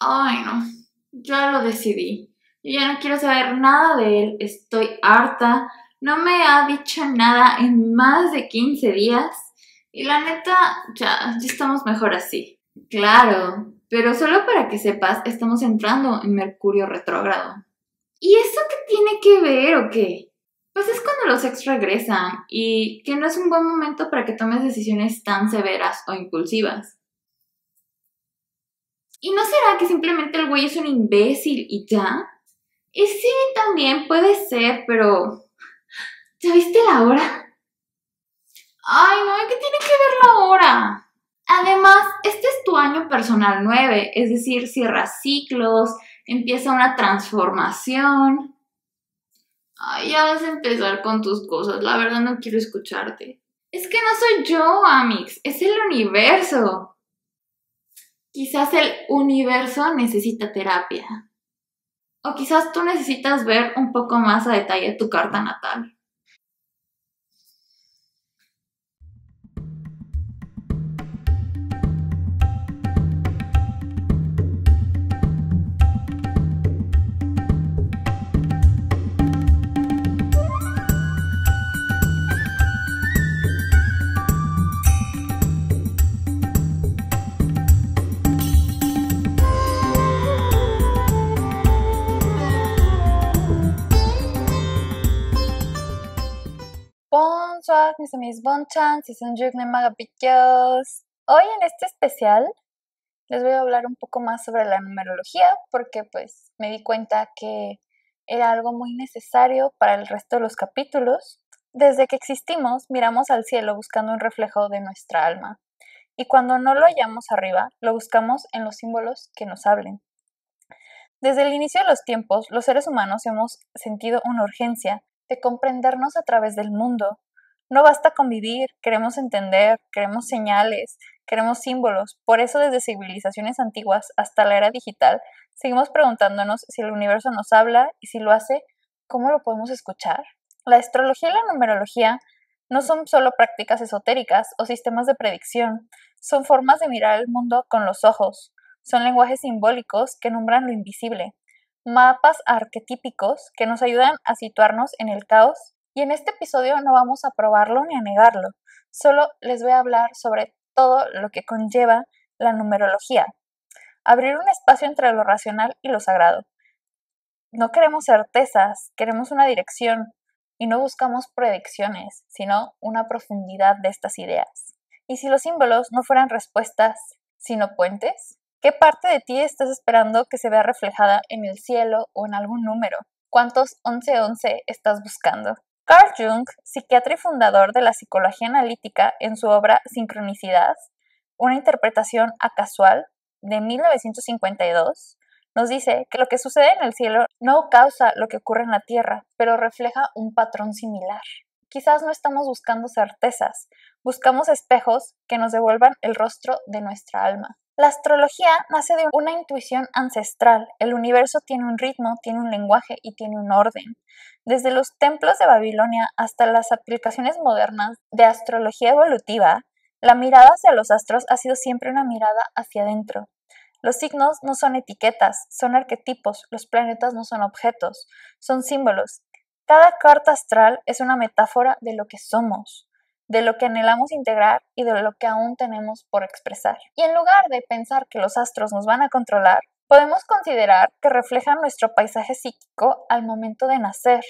Ay, no, ya lo decidí. Yo ya no quiero saber nada de él, estoy harta. No me ha dicho nada en más de 15 días. Y la neta, ya estamos mejor así. Claro, pero solo para que sepas, estamos entrando en Mercurio retrógrado. ¿Y eso qué tiene que ver o qué? Pues es cuando los ex regresan y que no es un buen momento para que tomes decisiones tan severas o impulsivas. ¿Y no será que simplemente el güey es un imbécil y ya? Y sí, también puede ser, pero ¿ya viste la hora? Ay, no, ¿qué tiene que ver la hora? Además, este es tu año personal 9, es decir, cierras ciclos, empieza una transformación. Ay, ya vas a empezar con tus cosas, la verdad no quiero escucharte. Es que no soy yo, Amix, es el universo. Quizás el universo necesita terapia. O quizás tú necesitas ver un poco más a detalle tu carta natal. Bonsoir, mis amis bonchan, si son Jugne Magapicos. Hoy en este especial les voy a hablar un poco más sobre la numerología porque pues me di cuenta que era algo muy necesario para el resto de los capítulos. Desde que existimos, miramos al cielo buscando un reflejo de nuestra alma. Y cuando no lo hallamos arriba, lo buscamos en los símbolos que nos hablen. Desde el inicio de los tiempos, los seres humanos hemos sentido una urgencia de comprendernos a través del mundo. No basta convivir, queremos entender, queremos señales, queremos símbolos. Por eso desde civilizaciones antiguas hasta la era digital, seguimos preguntándonos si el universo nos habla y si lo hace, ¿cómo lo podemos escuchar? La astrología y la numerología no son solo prácticas esotéricas o sistemas de predicción, son formas de mirar el mundo con los ojos. Son lenguajes simbólicos que nombran lo invisible, mapas arquetípicos que nos ayudan a situarnos en el caos. Y en este episodio no vamos a probarlo ni a negarlo, solo les voy a hablar sobre todo lo que conlleva la numerología. Abrir un espacio entre lo racional y lo sagrado. No queremos certezas, queremos una dirección y no buscamos predicciones, sino una profundidad de estas ideas. ¿Y si los símbolos no fueran respuestas, sino puentes? ¿Qué parte de ti estás esperando que se vea reflejada en el cielo o en algún número? ¿Cuántos 1111 estás buscando? Carl Jung, psiquiatra y fundador de la psicología analítica, en su obra Sincronicidad, una interpretación acasual de 1952, nos dice que lo que sucede en el cielo no causa lo que ocurre en la tierra, pero refleja un patrón similar. Quizás no estamos buscando certezas, buscamos espejos que nos devuelvan el rostro de nuestra alma. La astrología nace de una intuición ancestral. El universo tiene un ritmo, tiene un lenguaje y tiene un orden. Desde los templos de Babilonia hasta las aplicaciones modernas de astrología evolutiva, la mirada hacia los astros ha sido siempre una mirada hacia adentro. Los signos no son etiquetas, son arquetipos, los planetas no son objetos, son símbolos. Cada carta astral es una metáfora de lo que somos, de lo que anhelamos integrar y de lo que aún tenemos por expresar. Y en lugar de pensar que los astros nos van a controlar, podemos considerar que reflejan nuestro paisaje psíquico al momento de nacer.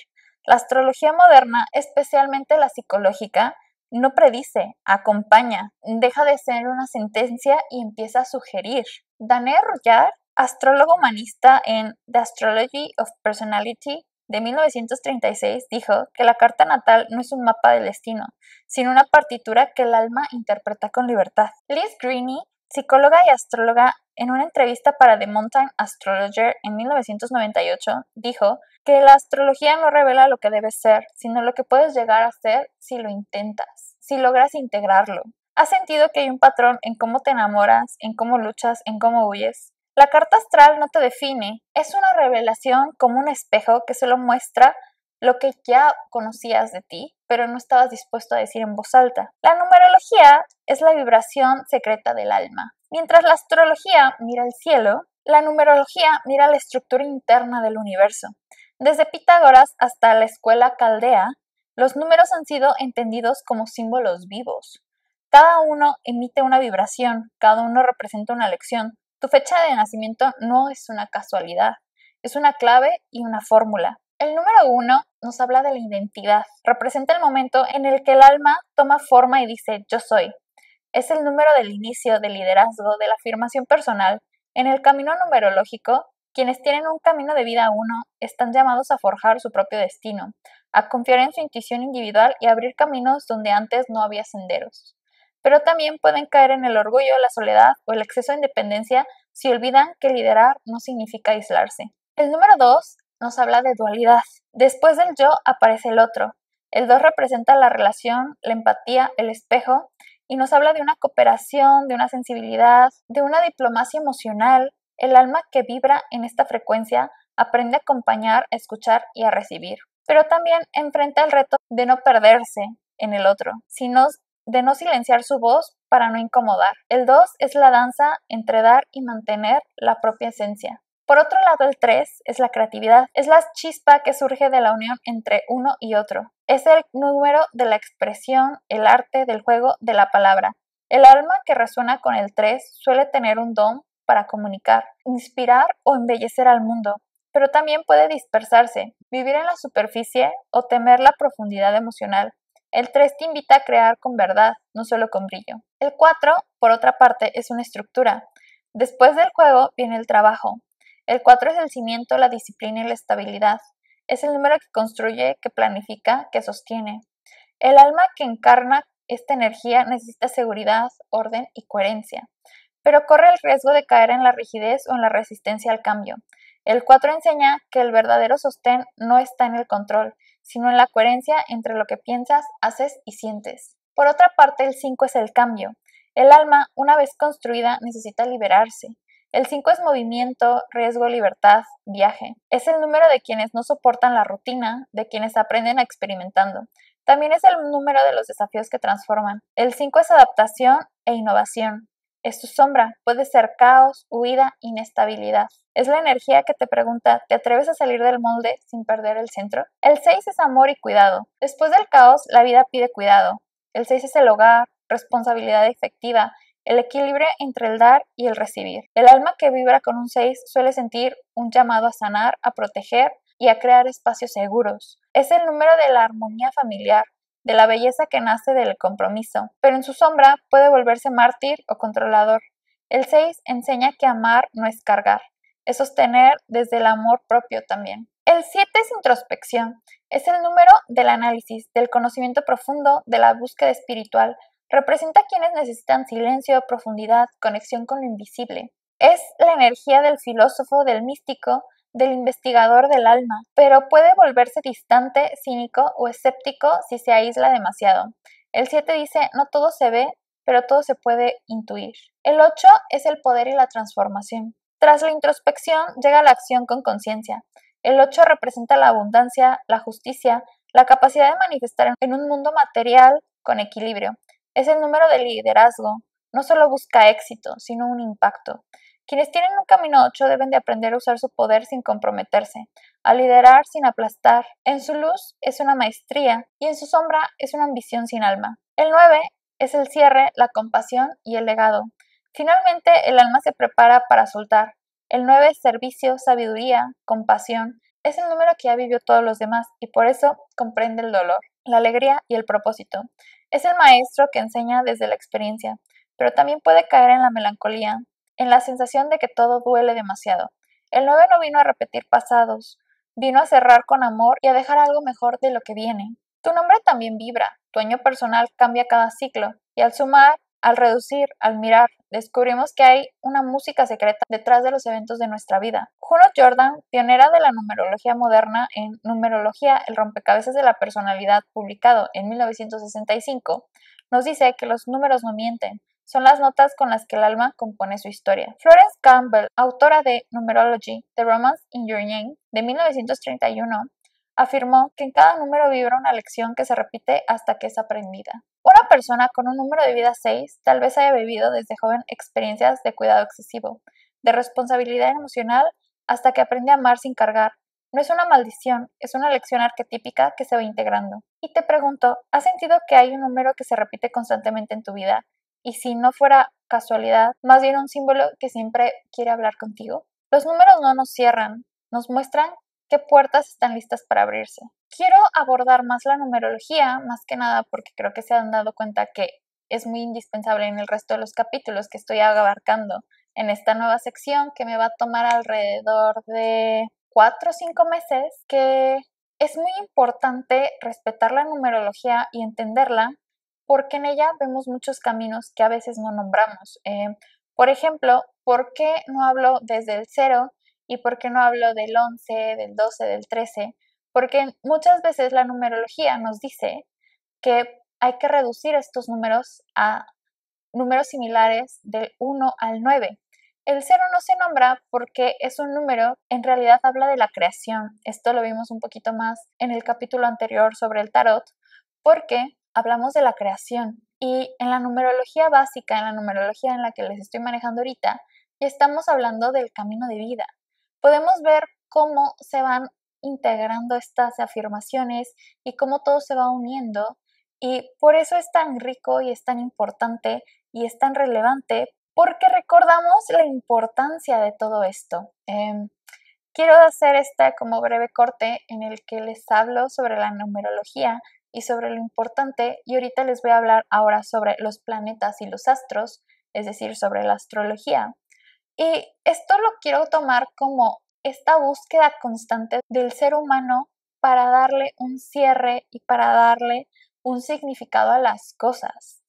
La astrología moderna, especialmente la psicológica, no predice, acompaña, deja de ser una sentencia y empieza a sugerir. Daniel Rullar, astrólogo humanista en The Astrology of Personality de 1936, dijo que la carta natal no es un mapa del destino, sino una partitura que el alma interpreta con libertad. Liz Greene, psicóloga y astróloga, en una entrevista para The Mountain Astrologer en 1998, dijo que la astrología no revela lo que debes ser, sino lo que puedes llegar a ser si lo intentas, si logras integrarlo. ¿Has sentido que hay un patrón en cómo te enamoras, en cómo luchas, en cómo huyes? La carta astral no te define, es una revelación como un espejo que solo muestra lo que ya conocías de ti, pero no estabas dispuesto a decir en voz alta. La numerología es la vibración secreta del alma. Mientras la astrología mira el cielo, La numerología mira la estructura interna del universo. Desde Pitágoras hasta la escuela caldea, los números han sido entendidos como símbolos vivos. Cada uno emite una vibración, cada uno representa una lección. Tu fecha de nacimiento no es una casualidad, es una clave y una fórmula. El número 1 nos habla de la identidad, representa el momento en el que el alma toma forma y dice yo soy. Es el número del inicio, del liderazgo, de la afirmación personal. En el camino numerológico, quienes tienen un camino de vida 1 están llamados a forjar su propio destino, a confiar en su intuición individual y abrir caminos donde antes no había senderos. Pero también pueden caer en el orgullo, la soledad o el exceso de independencia si olvidan que liderar no significa aislarse. El número 2 nos habla de dualidad. Después del yo aparece el otro. El 2 representa la relación, la empatía, el espejo, y nos habla de una cooperación, de una sensibilidad, de una diplomacia emocional. El alma que vibra en esta frecuencia aprende a acompañar, a escuchar y a recibir. Pero también enfrenta el reto de no perderse en el otro, sino de no silenciar su voz para no incomodar. El 2 es la danza entre dar y mantener la propia esencia. Por otro lado, el 3 es la creatividad, es la chispa que surge de la unión entre uno y otro. Es el número de la expresión, el arte, del juego, de la palabra. El alma que resuena con el 3 suele tener un don para comunicar, inspirar o embellecer al mundo, pero también puede dispersarse, vivir en la superficie o temer la profundidad emocional. El 3 te invita a crear con verdad, no solo con brillo. El 4, por otra parte, es una estructura. Después del juego viene el trabajo. El 4 es el cimiento, la disciplina y la estabilidad. Es el número que construye, que planifica, que sostiene. El alma que encarna esta energía necesita seguridad, orden y coherencia, pero corre el riesgo de caer en la rigidez o en la resistencia al cambio. El 4 enseña que el verdadero sostén no está en el control, sino en la coherencia entre lo que piensas, haces y sientes. Por otra parte, el 5 es el cambio. El alma, una vez construida, necesita liberarse. El 5 es movimiento, riesgo, libertad, viaje. Es el número de quienes no soportan la rutina, de quienes aprenden experimentando. También es el número de los desafíos que transforman. El 5 es adaptación e innovación. Es tu sombra, puede ser caos, huida, inestabilidad. Es la energía que te pregunta, ¿te atreves a salir del molde sin perder el centro? El 6 es amor y cuidado. Después del caos, la vida pide cuidado. El 6 es el hogar, responsabilidad efectiva, el equilibrio entre el dar y el recibir. El alma que vibra con un 6 suele sentir un llamado a sanar, a proteger y a crear espacios seguros. Es el número de la armonía familiar, de la belleza que nace del compromiso, pero en su sombra puede volverse mártir o controlador. El 6 enseña que amar no es cargar, es sostener desde el amor propio también. El 7 es introspección, es el número del análisis, del conocimiento profundo, de la búsqueda espiritual. Representa a quienes necesitan silencio, profundidad, conexión con lo invisible. Es la energía del filósofo, del místico, del investigador del alma, pero puede volverse distante, cínico o escéptico si se aísla demasiado. El 7 dice, no todo se ve, pero todo se puede intuir. El 8 es el poder y la transformación. Tras la introspección llega la acción con conciencia. El 8 representa la abundancia, la justicia, la capacidad de manifestar en un mundo material con equilibrio. Es el número del liderazgo. No solo busca éxito, sino un impacto. Quienes tienen un camino 8 deben de aprender a usar su poder sin comprometerse, a liderar sin aplastar. En su luz es una maestría y en su sombra es una ambición sin alma. El 9 es el cierre, la compasión y el legado. Finalmente, el alma se prepara para soltar. El 9 es servicio, sabiduría, compasión. Es el número que ya vivió todos los demás y por eso comprende el dolor, la alegría y el propósito. Es el maestro que enseña desde la experiencia, pero también puede caer en la melancolía, en la sensación de que todo duele demasiado. El 9 no vino a repetir pasados, vino a cerrar con amor y a dejar algo mejor de lo que viene. Tu nombre también vibra, tu año personal cambia cada ciclo, y al sumar, al reducir, al mirar, descubrimos que hay una música secreta detrás de los eventos de nuestra vida. Juno Jordan, pionera de la numerología moderna en Numerología, el rompecabezas de la personalidad, publicado en 1965, nos dice que los números no mienten, son las notas con las que el alma compone su historia. Florence Campbell, autora de Numerology, The Romance in Your Name, de 1931, afirmó que en cada número vibra una lección que se repite hasta que es aprendida. Una persona con un número de vida 6 tal vez haya vivido desde joven experiencias de cuidado excesivo, de responsabilidad emocional, hasta que aprende a amar sin cargar. No es una maldición, es una lección arquetípica que se va integrando. Y te pregunto, ¿has sentido que hay un número que se repite constantemente en tu vida? Y si no fuera casualidad, más bien un símbolo que siempre quiere hablar contigo. Los números no nos cierran, nos muestran qué puertas están listas para abrirse. Quiero abordar más la numerología, más que nada porque creo que se han dado cuenta que es muy indispensable en el resto de los capítulos que estoy abarcando en esta nueva sección, que me va a tomar alrededor de 4 o 5 meses, que es muy importante respetar la numerología y entenderla, porque en ella vemos muchos caminos que a veces no nombramos. Por ejemplo, ¿por qué no hablo desde el 0 y por qué no hablo del 11, del 12, del 13? Porque muchas veces la numerología nos dice que hay que reducir estos números a números similares del 1 al 9. El 0 no se nombra porque es un número, en realidad habla de la creación. Esto lo vimos un poquito más en el capítulo anterior sobre el tarot, porque hablamos de la creación. Y en la numerología básica, en la numerología en la que les estoy manejando ahorita, ya estamos hablando del camino de vida. Podemos ver cómo se van integrando estas afirmaciones y cómo todo se va uniendo. Y por eso es tan rico y es tan importante y es tan relevante, porque recordamos la importancia de todo esto. Quiero hacer este como breve corte en el que les hablo sobre la numerología y sobre lo importante, y ahorita les voy a hablar ahora sobre los planetas y los astros, es decir, sobre la astrología. Y esto lo quiero tomar como esta búsqueda constante del ser humano para darle un cierre y para darle un significado a las cosas.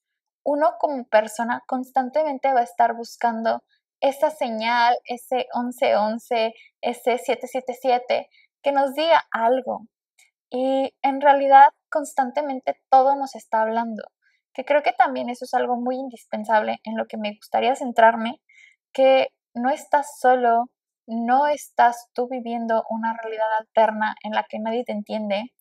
Uno como persona constantemente va a estar buscando esa señal, ese 1111, ese 777, que nos diga algo. Y en realidad constantemente todo nos está hablando, que creo que también eso es algo muy indispensable en lo que me gustaría centrarme, que no estás solo, no estás tú viviendo una realidad alterna en la que nadie te entiende.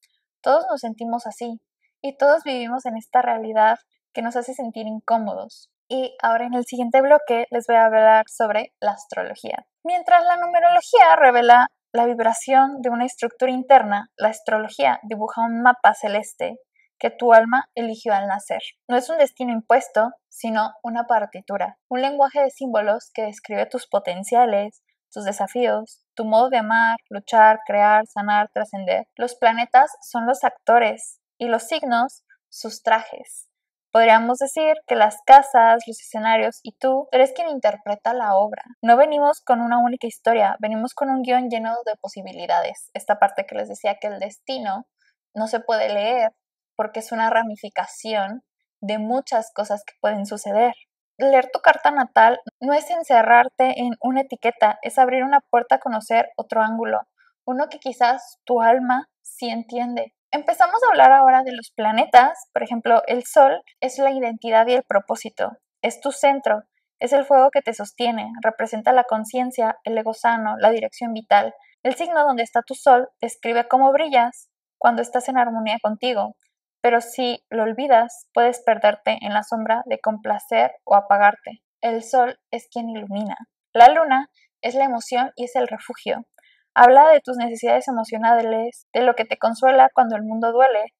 Todos nos sentimos así y todos vivimos en esta realidad que nos hace sentir incómodos. Y ahora en el siguiente bloque les voy a hablar sobre la astrología. Mientras la numerología revela la vibración de una estructura interna, la astrología dibuja un mapa celeste que tu alma eligió al nacer. No es un destino impuesto, sino una partitura, un lenguaje de símbolos que describe tus potenciales, tus desafíos, tu modo de amar, luchar, crear, sanar, trascender. Los planetas son los actores y los signos sus trajes. Podríamos decir que las casas, los escenarios y tú eres quien interpreta la obra. No venimos con una única historia, venimos con un guión lleno de posibilidades. Esta parte que les decía que el destino no se puede leer porque es una ramificación de muchas cosas que pueden suceder. Leer tu carta natal no es encerrarte en una etiqueta, es abrir una puerta a conocer otro ángulo, uno que quizás tu alma sí entiende. Empezamos a hablar ahora de los planetas. Por ejemplo, el Sol es la identidad y el propósito, es tu centro, es el fuego que te sostiene, representa la conciencia, el ego sano, la dirección vital. El signo donde está tu Sol describe cómo brillas cuando estás en armonía contigo, pero si lo olvidas, puedes perderte en la sombra de complacer o apagarte. El Sol es quien ilumina. La Luna es la emoción y es el refugio. Habla de tus necesidades emocionales, de lo que te consuela cuando el mundo duele.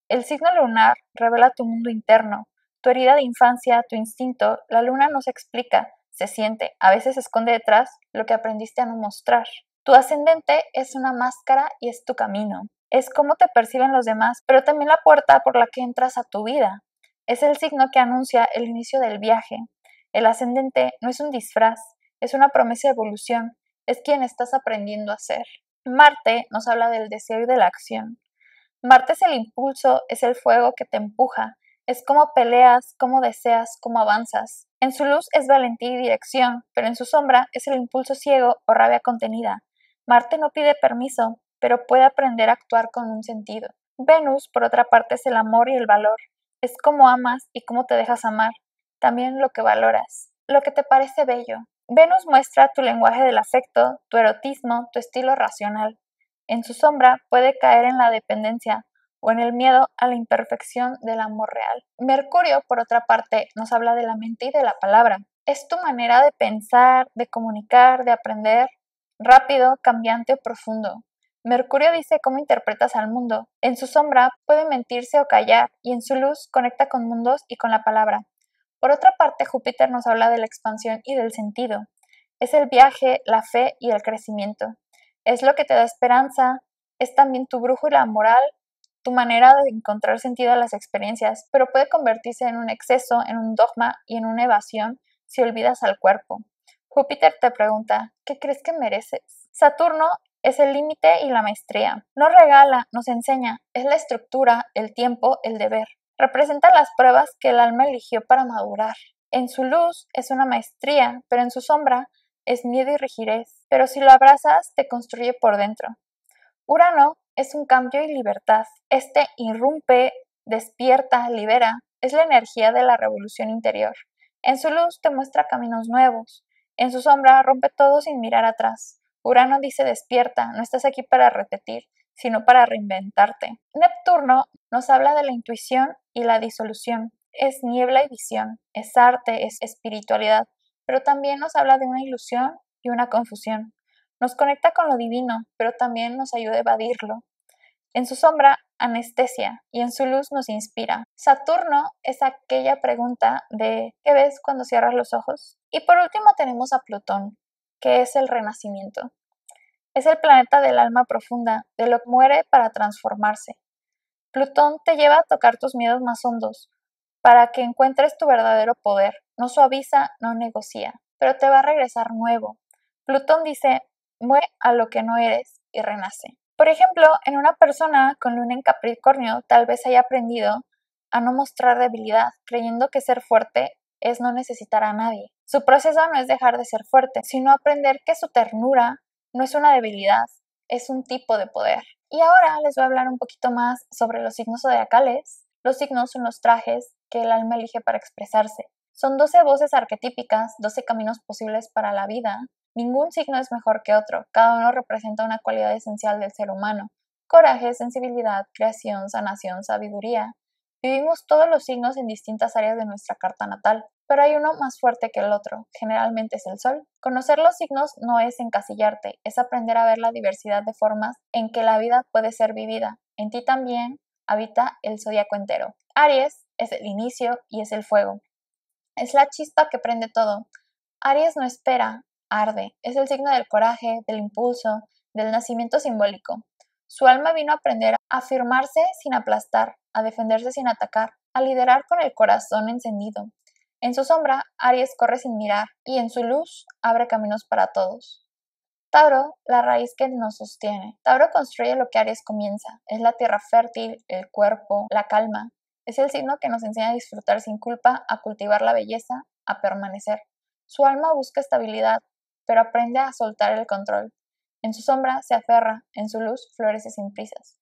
El signo lunar revela tu mundo interno, tu herida de infancia, tu instinto. La luna no se explica, se siente, a veces se esconde detrás lo que aprendiste a no mostrar. Tu ascendente es una máscara y es tu camino. Es cómo te perciben los demás, pero también la puerta por la que entras a tu vida. Es el signo que anuncia el inicio del viaje. El ascendente no es un disfraz, es una promesa de evolución, es quien estás aprendiendo a ser. Marte nos habla del deseo y de la acción. Marte es el impulso, es el fuego que te empuja, es cómo peleas, cómo deseas, cómo avanzas. En su luz es valentía y dirección, pero en su sombra es el impulso ciego o rabia contenida. Marte no pide permiso, pero puede aprender a actuar con un sentido. Venus, por otra parte, es el amor y el valor. Es cómo amas y cómo te dejas amar, también lo que valoras, lo que te parece bello. Venus muestra tu lenguaje del afecto, tu erotismo, tu estilo racional. En su sombra puede caer en la dependencia o en el miedo a la imperfección del amor real. Mercurio, por otra parte, nos habla de la mente y de la palabra. Es tu manera de pensar, de comunicar, de aprender, rápido, cambiante o profundo. Mercurio dice cómo interpretas al mundo. En su sombra puede mentirse o callar, y en su luz conecta con mundos y con la palabra. Por otra parte, Júpiter nos habla de la expansión y del sentido. Es el viaje, la fe y el crecimiento. Es lo que te da esperanza, es también tu brújula moral, tu manera de encontrar sentido a las experiencias, pero puede convertirse en un exceso, en un dogma y en una evasión si olvidas al cuerpo. Júpiter te pregunta, ¿qué crees que mereces? Saturno es el límite y la maestría. No regala, nos enseña, es la estructura, el tiempo, el deber. Representa las pruebas que el alma eligió para madurar. En su luz es una maestría, pero en su sombra es miedo y rigidez. Pero si lo abrazas, te construye por dentro. Urano es un cambio y libertad. Este irrumpe, despierta, libera. Es la energía de la revolución interior. En su luz te muestra caminos nuevos. En su sombra rompe todo sin mirar atrás. Urano dice despierta, no estás aquí para repetir, sino para reinventarte. Neptuno nos habla de la intuición y la disolución. Es niebla y visión, es arte, es espiritualidad, pero también nos habla de una ilusión y una confusión. Nos conecta con lo divino, pero también nos ayuda a evadirlo. En su sombra, anestesia, y en su luz nos inspira. Saturno es aquella pregunta de ¿qué ves cuando cierras los ojos? Y por último tenemos a Plutón, que es el renacimiento. Es el planeta del alma profunda, de lo que muere para transformarse. Plutón te lleva a tocar tus miedos más hondos, para que encuentres tu verdadero poder. No suaviza, no negocia, pero te va a regresar nuevo. Plutón dice, muere a lo que no eres y renace. Por ejemplo, en una persona con luna en Capricornio tal vez haya aprendido a no mostrar debilidad, creyendo que ser fuerte es no necesitar a nadie. Su proceso no es dejar de ser fuerte, sino aprender que su ternura no es una debilidad, es un tipo de poder. Y ahora les voy a hablar un poquito más sobre los signos zodiacales. Los signos son los trajes que el alma elige para expresarse. Son 12 voces arquetípicas, 12 caminos posibles para la vida. Ningún signo es mejor que otro, cada uno representa una cualidad esencial del ser humano. Coraje, sensibilidad, creación, sanación, sabiduría. Vivimos todos los signos en distintas áreas de nuestra carta natal, pero hay uno más fuerte que el otro, generalmente es el Sol. Conocer los signos no es encasillarte, es aprender a ver la diversidad de formas en que la vida puede ser vivida. En ti también habita el zodiaco entero. Aries es el inicio y es el fuego. Es la chispa que prende todo. Aries no espera, arde. Es el signo del coraje, del impulso, del nacimiento simbólico. Su alma vino a aprender a afirmarse sin aplastar, a defenderse sin atacar, a liderar con el corazón encendido. En su sombra, Aries corre sin mirar y en su luz abre caminos para todos. Tauro, la raíz que nos sostiene. Tauro construye lo que Aries comienza. Es la tierra fértil, el cuerpo, la calma. Es el signo que nos enseña a disfrutar sin culpa, a cultivar la belleza, a permanecer. Su alma busca estabilidad, pero aprende a soltar el control. En su sombra se aferra, en su luz florece sin prisas.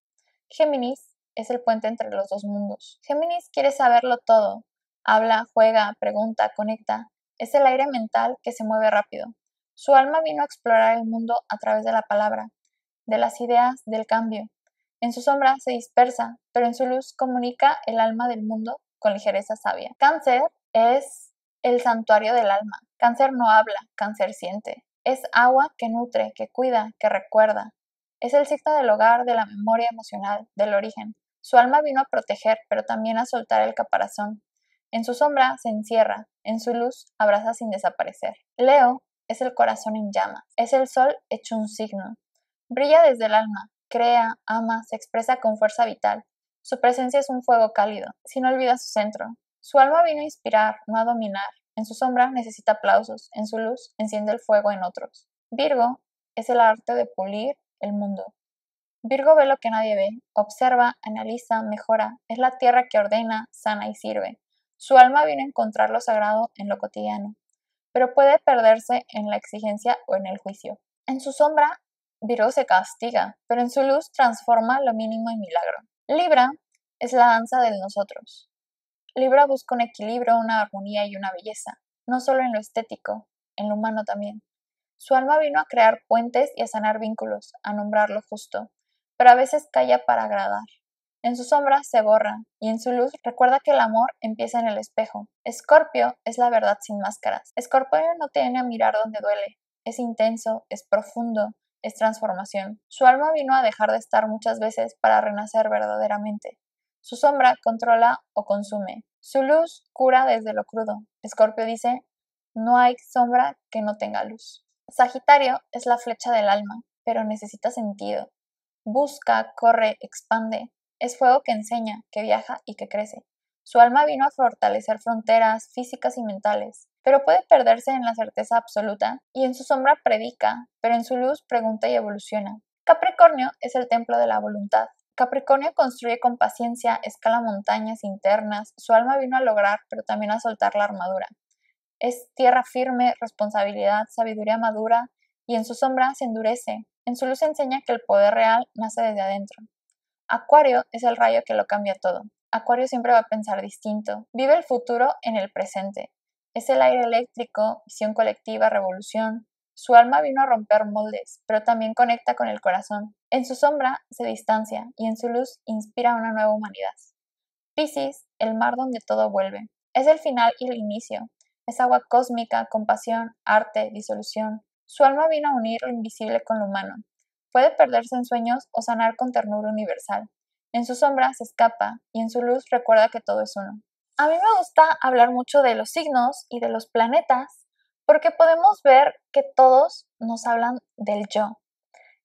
Géminis es el puente entre los dos mundos. Géminis quiere saberlo todo. Habla, juega, pregunta, conecta. Es el aire mental que se mueve rápido. Su alma vino a explorar el mundo a través de la palabra, de las ideas, del cambio. En su sombra se dispersa, pero en su luz comunica el alma del mundo con ligereza sabia. Cáncer es el santuario del alma. Cáncer no habla, Cáncer siente. Es agua que nutre, que cuida, que recuerda. Es el signo del hogar, de la memoria emocional, del origen. Su alma vino a proteger, pero también a soltar el caparazón. En su sombra se encierra, en su luz abraza sin desaparecer. Leo es el corazón en llama, es el sol hecho un signo. Brilla desde el alma, crea, ama, se expresa con fuerza vital. Su presencia es un fuego cálido, si no olvida su centro. Su alma vino a inspirar, no a dominar. En su sombra necesita aplausos, en su luz enciende el fuego en otros. Virgo es el arte de pulir el mundo. Virgo ve lo que nadie ve, observa, analiza, mejora. Es la tierra que ordena, sana y sirve. Su alma vino a encontrar lo sagrado en lo cotidiano, pero puede perderse en la exigencia o en el juicio. En su sombra, Virgo se castiga, pero en su luz transforma lo mínimo en milagro. Libra es la danza del nosotros. Libra busca un equilibrio, una armonía y una belleza, no solo en lo estético, en lo humano también. Su alma vino a crear puentes y a sanar vínculos, a nombrar lo justo, pero a veces calla para agradar. En su sombra se borra, y en su luz recuerda que el amor empieza en el espejo. Escorpio es la verdad sin máscaras. Escorpio no te viene a mirar donde duele. Es intenso, es profundo, es transformación. Su alma vino a dejar de estar muchas veces para renacer verdaderamente. Su sombra controla o consume. Su luz cura desde lo crudo. Escorpio dice, no hay sombra que no tenga luz. Sagitario es la flecha del alma, pero necesita sentido. Busca, corre, expande. Es fuego que enseña, que viaja y que crece. Su alma vino a fortalecer fronteras físicas y mentales, pero puede perderse en la certeza absoluta, y en su sombra predica, pero en su luz pregunta y evoluciona. Capricornio es el templo de la voluntad. Capricornio construye con paciencia, escala montañas internas, su alma vino a lograr, pero también a soltar la armadura. Es tierra firme, responsabilidad, sabiduría madura, y en su sombra se endurece. En su luz enseña que el poder real nace desde adentro. Acuario es el rayo que lo cambia todo. Acuario siempre va a pensar distinto. Vive el futuro en el presente. Es el aire eléctrico, visión colectiva, revolución. Su alma vino a romper moldes, pero también conecta con el corazón. En su sombra se distancia y en su luz inspira una nueva humanidad. Piscis, el mar donde todo vuelve. Es el final y el inicio. Es agua cósmica, compasión, arte, disolución. Su alma vino a unir lo invisible con lo humano. Puede perderse en sueños o sanar con ternura universal. En su sombra se escapa y en su luz recuerda que todo es uno. A mí me gusta hablar mucho de los signos y de los planetas porque podemos ver que todos nos hablan del yo.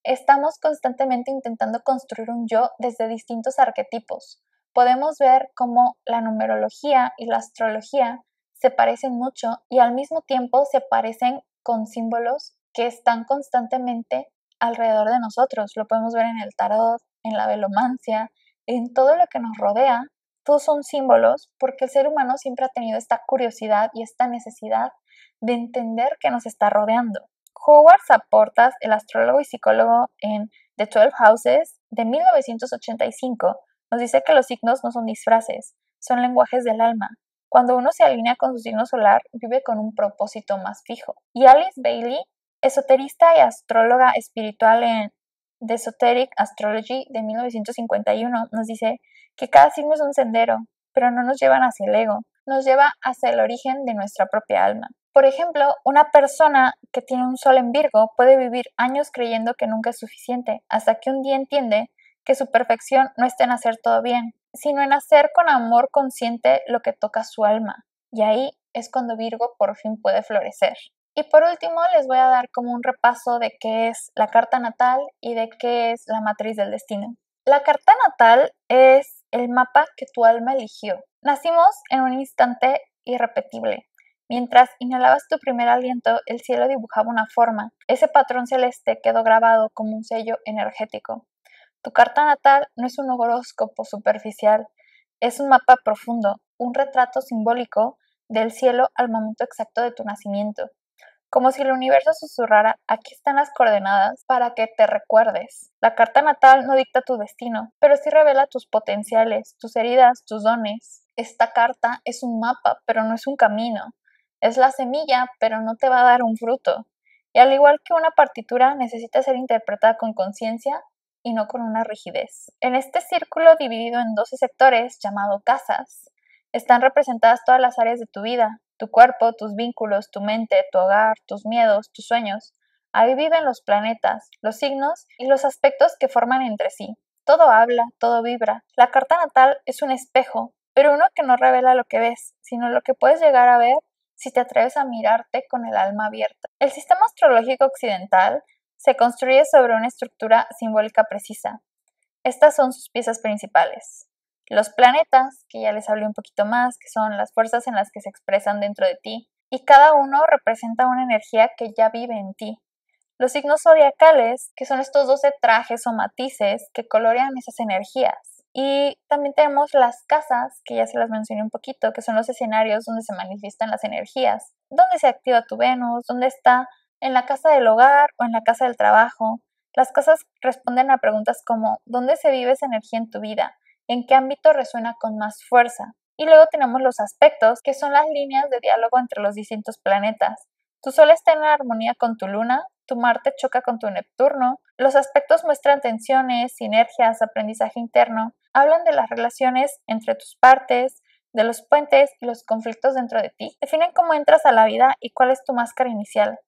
Estamos constantemente intentando construir un yo desde distintos arquetipos. Podemos ver cómo la numerología y la astrología se parecen mucho y al mismo tiempo se parecen con símbolos que están constantemente alrededor de nosotros. Lo podemos ver en el tarot, en la velomancia, en todo lo que nos rodea. Todos son símbolos porque el ser humano siempre ha tenido esta curiosidad y esta necesidad de entender qué nos está rodeando. Howard Saportas, el astrólogo y psicólogo en The 12 Houses de 1985, nos dice que los signos no son disfraces, son lenguajes del alma. Cuando uno se alinea con su signo solar, vive con un propósito más fijo. Y Alice Bailey, esoterista y astróloga espiritual en The Esoteric Astrology de 1951, nos dice que cada signo es un sendero, pero no nos llevan hacia el ego, nos lleva hacia el origen de nuestra propia alma. Por ejemplo, una persona que tiene un sol en Virgo puede vivir años creyendo que nunca es suficiente, hasta que un día entiende que su perfección no está en hacer todo bien, sino en hacer con amor consciente lo que toca su alma. Y ahí es cuando Virgo por fin puede florecer. Y por último les voy a dar como un repaso de qué es la carta natal y de qué es la matriz del destino. La carta natal es el mapa que tu alma eligió. Nacimos en un instante irrepetible. Mientras inhalabas tu primer aliento, el cielo dibujaba una forma. Ese patrón celeste quedó grabado como un sello energético. Tu carta natal no es un horóscopo superficial, es un mapa profundo, un retrato simbólico del cielo al momento exacto de tu nacimiento. Como si el universo susurrara, aquí están las coordenadas para que te recuerdes. La carta natal no dicta tu destino, pero sí revela tus potenciales, tus heridas, tus dones. Esta carta es un mapa, pero no es un camino. Es la semilla, pero no te va a dar un fruto. Y al igual que una partitura, necesita ser interpretada con conciencia y no con una rigidez. En este círculo dividido en 12 sectores, llamado casas, están representadas todas las áreas de tu vida, tu cuerpo, tus vínculos, tu mente, tu hogar, tus miedos, tus sueños. Ahí viven los planetas, los signos y los aspectos que forman entre sí. Todo habla, todo vibra. La carta natal es un espejo, pero uno que no revela lo que ves, sino lo que puedes llegar a ver si te atreves a mirarte con el alma abierta. El sistema astrológico occidental se construye sobre una estructura simbólica precisa. Estas son sus piezas principales. Los planetas, que ya les hablé un poquito más, que son las fuerzas en las que se expresan dentro de ti, y cada uno representa una energía que ya vive en ti. Los signos zodiacales, que son estos 12 trajes o matices que colorean esas energías. Y también tenemos las casas, que ya se las mencioné un poquito, que son los escenarios donde se manifiestan las energías. ¿Dónde se activa tu Venus? ¿Dónde está? ¿En la casa del hogar o en la casa del trabajo? Las casas responden a preguntas como ¿dónde se vive esa energía en tu vida? ¿En qué ámbito resuena con más fuerza? Y luego tenemos los aspectos, que son las líneas de diálogo entre los distintos planetas. Tu Sol está en armonía con tu Luna, tu Marte choca con tu Neptuno, los aspectos muestran tensiones, sinergias, aprendizaje interno, hablan de las relaciones entre tus partes, de los puentes y los conflictos dentro de ti, definen cómo entras a la vida y cuál es tu máscara inicial.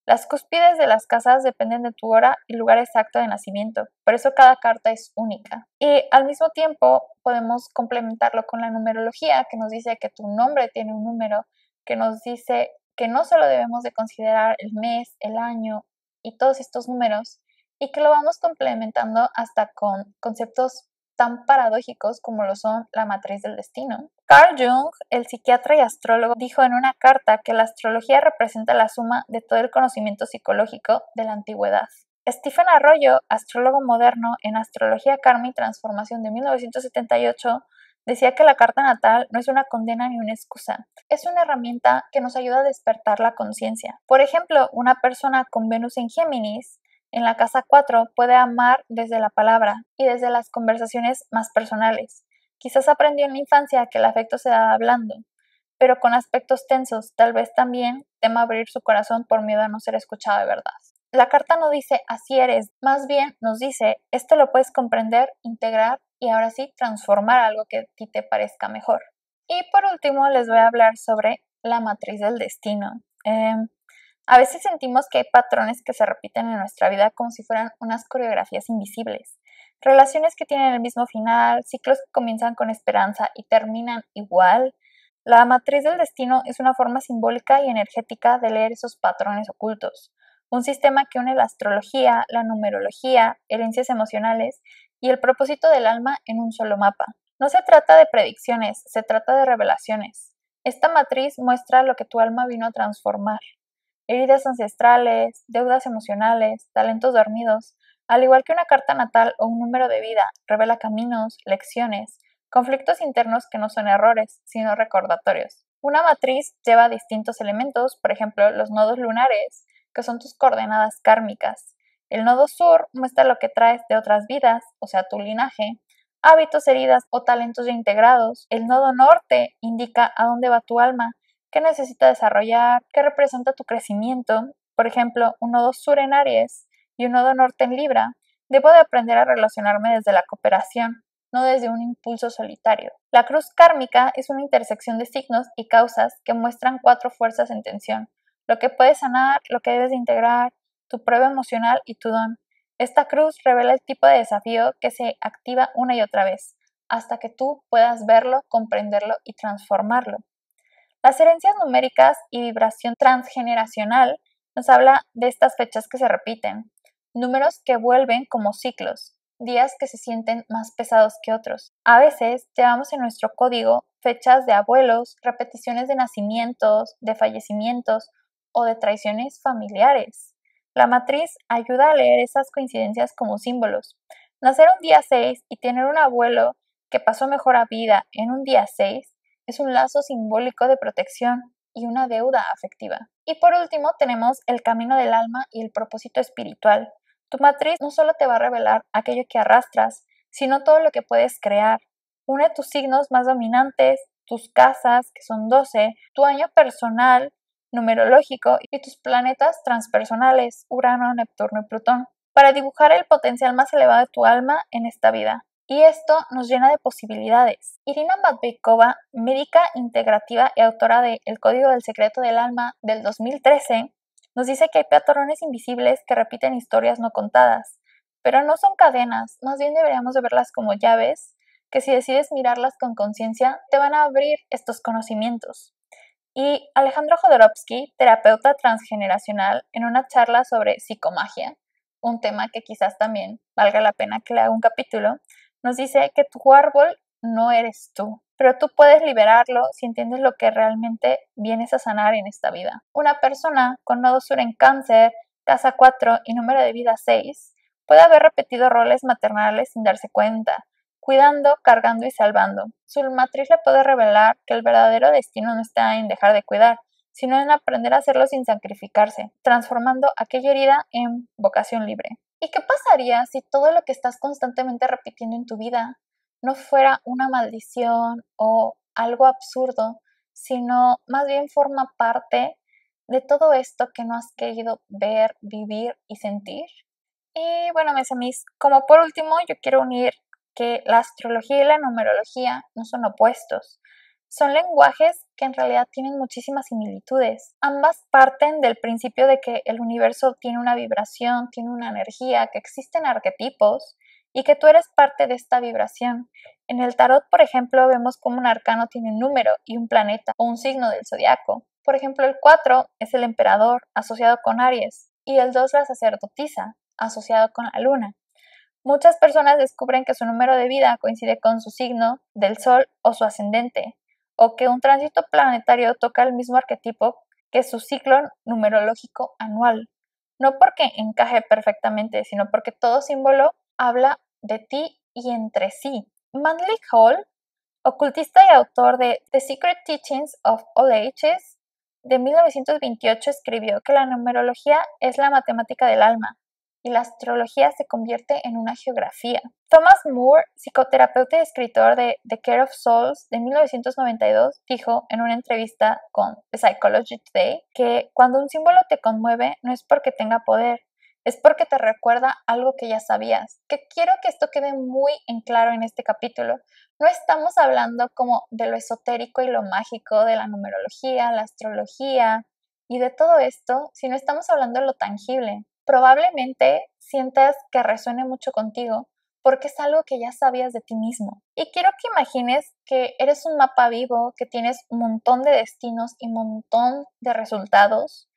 Las cúspides de las casas dependen de tu hora y lugar exacto de nacimiento, por eso cada carta es única. Y al mismo tiempo podemos complementarlo con la numerología, que nos dice que tu nombre tiene un número, que nos dice que no solo debemos de considerar el mes, el año y todos estos números, y que lo vamos complementando hasta con conceptos tan paradójicos como lo son la matriz del destino. Carl Jung, el psiquiatra y astrólogo, dijo en una carta que la astrología representa la suma de todo el conocimiento psicológico de la antigüedad. Stephen Arroyo, astrólogo moderno en Astrología, Karma y Transformación de 1978, decía que la carta natal no es una condena ni una excusa, es una herramienta que nos ayuda a despertar la conciencia. Por ejemplo, una persona con Venus en Géminis en la casa 4 puede amar desde la palabra y desde las conversaciones más personales. Quizás aprendió en la infancia que el afecto se da hablando, pero con aspectos tensos, tal vez también tema abrir su corazón por miedo a no ser escuchado de verdad. La carta no dice así eres, más bien nos dice esto lo puedes comprender, integrar y ahora sí transformar algo que a ti te parezca mejor. Y por último les voy a hablar sobre la matriz del destino. A veces sentimos que hay patrones que se repiten en nuestra vida como si fueran unas coreografías invisibles. Relaciones que tienen el mismo final, ciclos que comienzan con esperanza y terminan igual. La matriz del destino es una forma simbólica y energética de leer esos patrones ocultos. Un sistema que une la astrología, la numerología, herencias emocionales y el propósito del alma en un solo mapa. No se trata de predicciones, se trata de revelaciones. Esta matriz muestra lo que tu alma vino a transformar. Heridas ancestrales, deudas emocionales, talentos dormidos, al igual que una carta natal o un número de vida, revela caminos, lecciones, conflictos internos que no son errores, sino recordatorios. Una matriz lleva distintos elementos, por ejemplo, los nodos lunares, que son tus coordenadas kármicas. El nodo sur muestra lo que traes de otras vidas, o sea, tu linaje, hábitos, heridas o talentos ya integrados. El nodo norte indica a dónde va tu alma, qué necesita desarrollar, qué representa tu crecimiento. Por ejemplo, un nodo sur en Aries y un nodo norte en Libra. Debo de aprender a relacionarme desde la cooperación, no desde un impulso solitario. La cruz kármica es una intersección de signos y causas que muestran 4 fuerzas en tensión: lo que puedes sanar, lo que debes de integrar, tu prueba emocional y tu don. Esta cruz revela el tipo de desafío que se activa una y otra vez, hasta que tú puedas verlo, comprenderlo y transformarlo. Las herencias numéricas y vibración transgeneracional nos habla de estas fechas que se repiten, números que vuelven como ciclos, días que se sienten más pesados que otros. A veces llevamos en nuestro código fechas de abuelos, repeticiones de nacimientos, de fallecimientos o de traiciones familiares. La matriz ayuda a leer esas coincidencias como símbolos. Nacer un día 6 y tener un abuelo que pasó mejor a vida en un día 6 es un lazo simbólico de protección y una deuda afectiva. Y por último tenemos el camino del alma y el propósito espiritual. Tu matriz no solo te va a revelar aquello que arrastras, sino todo lo que puedes crear. Une tus signos más dominantes, tus casas, que son 12, tu año personal, numerológico y tus planetas transpersonales, Urano, Neptuno y Plutón, para dibujar el potencial más elevado de tu alma en esta vida. Y esto nos llena de posibilidades. Irina Matveikova, médica integrativa y autora de El Código del Secreto del Alma del 2013, nos dice que hay patrones invisibles que repiten historias no contadas, pero no son cadenas, más bien deberíamos de verlas como llaves, que si decides mirarlas con conciencia, te van a abrir estos conocimientos. Y Alejandro Jodorowsky, terapeuta transgeneracional, en una charla sobre psicomagia, un tema que quizás también valga la pena que le haga un capítulo, nos dice que tu árbol no eres tú, pero tú puedes liberarlo si entiendes lo que realmente vienes a sanar en esta vida. Una persona con nodo sur en Cáncer, casa 4 y número de vida 6 puede haber repetido roles maternales sin darse cuenta, cuidando, cargando y salvando. Su matriz le puede revelar que el verdadero destino no está en dejar de cuidar, sino en aprender a hacerlo sin sacrificarse, transformando aquella herida en vocación libre. ¿Y qué pasaría si todo lo que estás constantemente repitiendo en tu vida no fuera una maldición o algo absurdo, sino más bien forma parte de todo esto que no has querido ver, vivir y sentir. Y bueno, mis amigos, como por último, yo quiero unir que la astrología y la numerología no son opuestos. Son lenguajes que en realidad tienen muchísimas similitudes. Ambas parten del principio de que el universo tiene una vibración, tiene una energía, que existen arquetipos y que tú eres parte de esta vibración. En el tarot, por ejemplo, vemos cómo un arcano tiene un número y un planeta o un signo del zodiaco. Por ejemplo, el 4 es el emperador, asociado con Aries, y el 2 la sacerdotisa, asociado con la luna. Muchas personas descubren que su número de vida coincide con su signo del sol o su ascendente, o que un tránsito planetario toca el mismo arquetipo que su ciclo numerológico anual. No porque encaje perfectamente, sino porque todo símbolo habla de ti y entre sí. Manly Hall, ocultista y autor de The Secret Teachings of All Ages, de 1928 escribió que la numerología es la matemática del alma y la astrología se convierte en una geografía. Thomas Moore, psicoterapeuta y escritor de The Care of Souls de 1992, dijo en una entrevista con The Psychology Today que cuando un símbolo te conmueve no es porque tenga poder, es porque te recuerda algo que ya sabías. Que quiero que esto quede muy en claro en este capítulo. No estamos hablando como de lo esotérico y lo mágico de la numerología, la astrología y de todo esto, sino estamos hablando de lo tangible. Probablemente sientas que resuene mucho contigo porque es algo que ya sabías de ti mismo. Y quiero que imagines que eres un mapa vivo, que tienes un montón de destinos y un montón de resultados.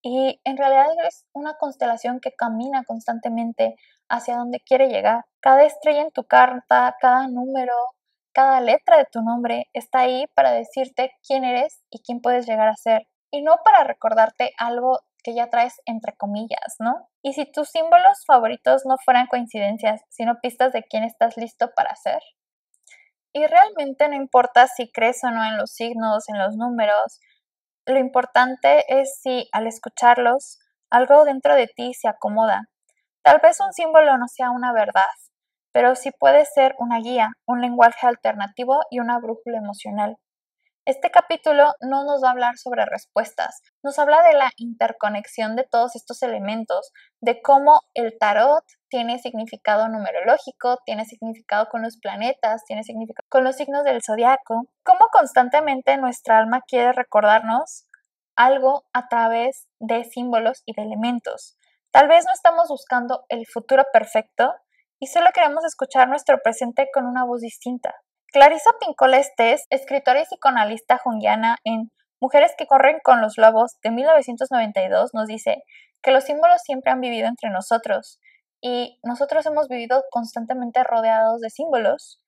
Y en realidad es una constelación que camina constantemente hacia donde quiere llegar. Cada estrella en tu carta, cada número, cada letra de tu nombre está ahí para decirte quién eres y quién puedes llegar a ser. Y no para recordarte algo que ya traes entre comillas, ¿no? Y si tus símbolos favoritos no fueran coincidencias, sino pistas de quién estás listo para ser. Y realmente no importa si crees o no en los signos, en los números, lo importante es si al escucharlos, algo dentro de ti se acomoda. Tal vez un símbolo no sea una verdad, pero sí puede ser una guía, un lenguaje alternativo y una brújula emocional. Este capítulo no nos va a hablar sobre respuestas, nos habla de la interconexión de todos estos elementos, de cómo el tarot tiene significado numerológico, tiene significado con los planetas, tiene significado con los signos del zodiaco, cómo constantemente nuestra alma quiere recordarnos algo a través de símbolos y de elementos. Tal vez no estamos buscando el futuro perfecto y solo queremos escuchar nuestro presente con una voz distinta. Clarissa Pinkola Estés, escritora y psicoanalista junguiana en Mujeres que corren con los lobos de 1992, nos dice que los símbolos siempre han vivido entre nosotros y nosotros hemos vivido constantemente rodeados de símbolos,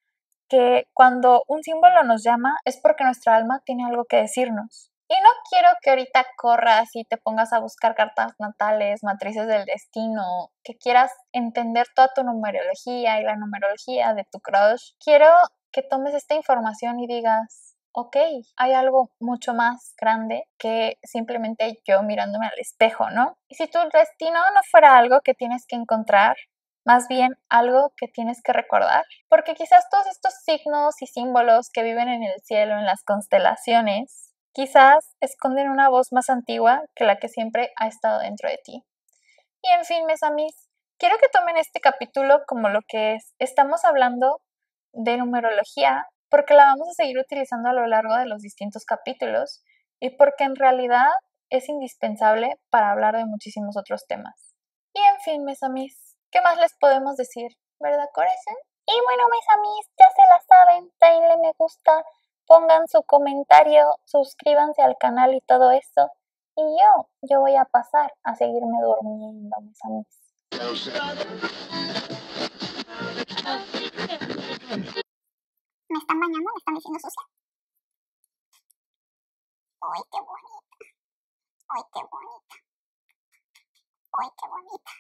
que cuando un símbolo nos llama es porque nuestra alma tiene algo que decirnos. Y no quiero que ahorita corras y te pongas a buscar cartas natales, matrices del destino, que quieras entender toda tu numerología y la numerología de tu crush. Quiero que tomes esta información y digas, ok, hay algo mucho más grande que simplemente yo mirándome al espejo, ¿no? Y si tu destino no fuera algo que tienes que encontrar, más bien algo que tienes que recordar, porque quizás todos estos signos y símbolos que viven en el cielo, en las constelaciones, quizás esconden una voz más antigua que la que siempre ha estado dentro de ti. Y en fin, mis amigos, quiero que tomen este capítulo como lo que es. Estamos hablando de numerología porque la vamos a seguir utilizando a lo largo de los distintos capítulos y porque en realidad es indispensable para hablar de muchísimos otros temas. Y en fin, mis amigos, ¿qué más les podemos decir? ¿Verdad, corazón? Y bueno, mis amigos, ya se la saben, denle me gusta, pongan su comentario, suscríbanse al canal y todo eso. Y yo voy a pasar a seguirme durmiendo, mis amigos. Me están bañando, me están diciendo sucia. ¡Ay, qué bonita! ¡Ay, qué bonita! ¡Ay, qué bonita!